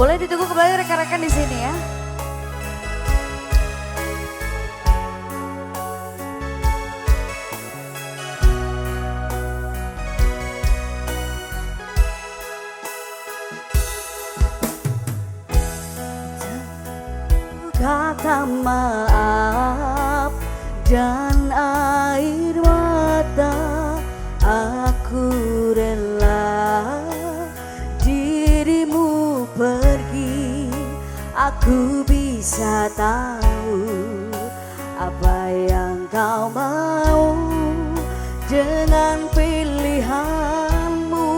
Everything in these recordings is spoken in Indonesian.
Boleh ditunggu kembali rekan-rekan di sini ya. Kata maaf dan air mata, aku rela dirimu pergi. Aku bisa tahu apa yang kau mau dengan pilihanmu.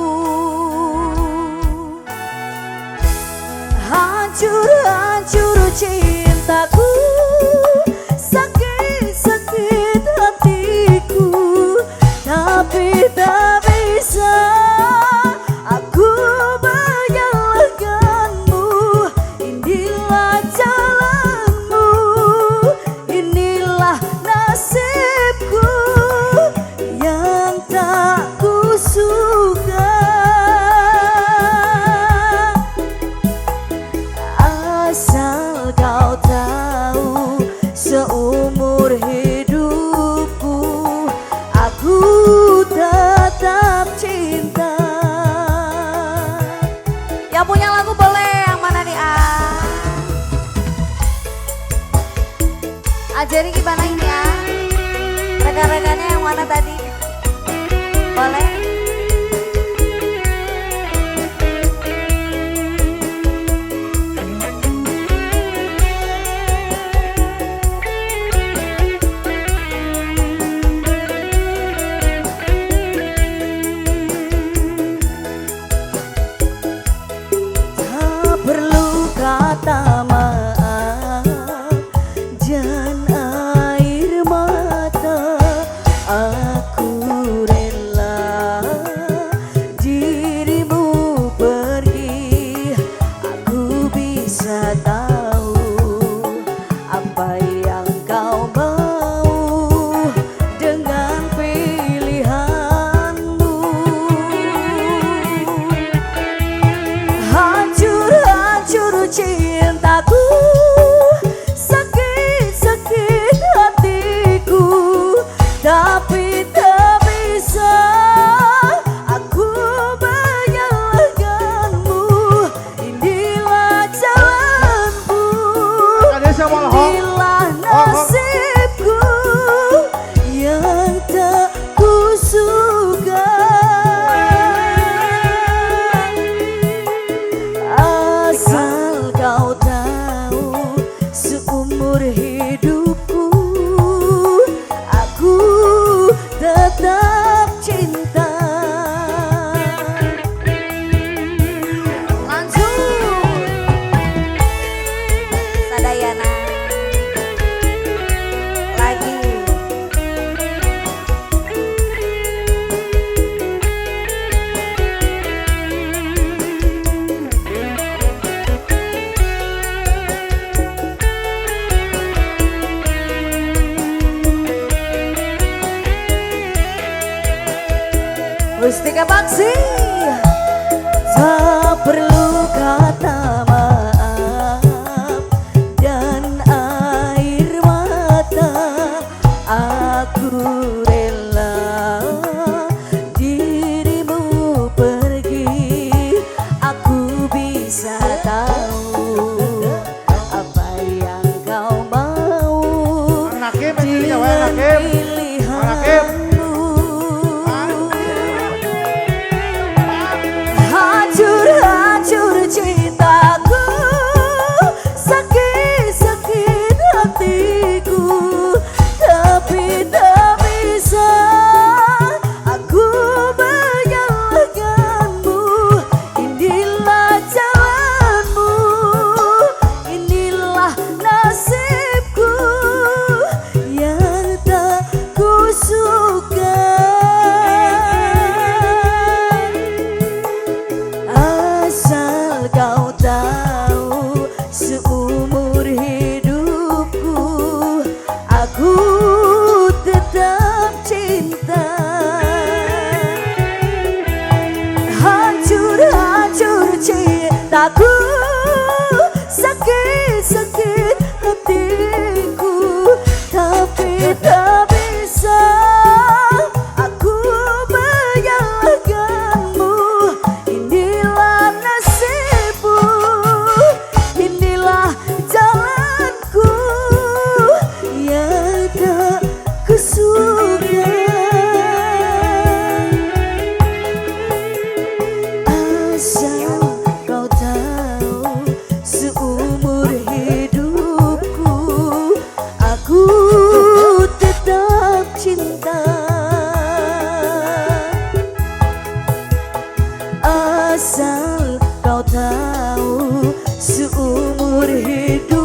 Hancur-hancur cintaku, sakit-sakit hatiku, tapi tak bisa aku menyalahkanmu. Inilah jalanmu, inilah nasibku yang tak kusuka. Asal kau tahu, seumur hidupku aku tetap cinta. Yang punya lagu boleh, yang mana nih Ajarin gimana ini Rekan-rekannya yang mana tadi? Boleh? Perlu kata maaf dan air mata, aku rela dirimu pergi. Aku bisa tahu apa yang kau mau dengan pilihanmu. Hancur cintaku, sakit-sakit hatiku, tapi tak bisa aku menyalahkanmu. Inilah jalanmu, inilah nasibku yang tak kusuka. Asal kau tahu, seumur hidupku aku tetap cinta. Langsung Sadayana lagi. Mustika Baksi. Tak perlu kata maaf dan air mata, aku rela dirimu pergi. Aku bisa tahu apa yang kau mau dengan pilihanmu. hidup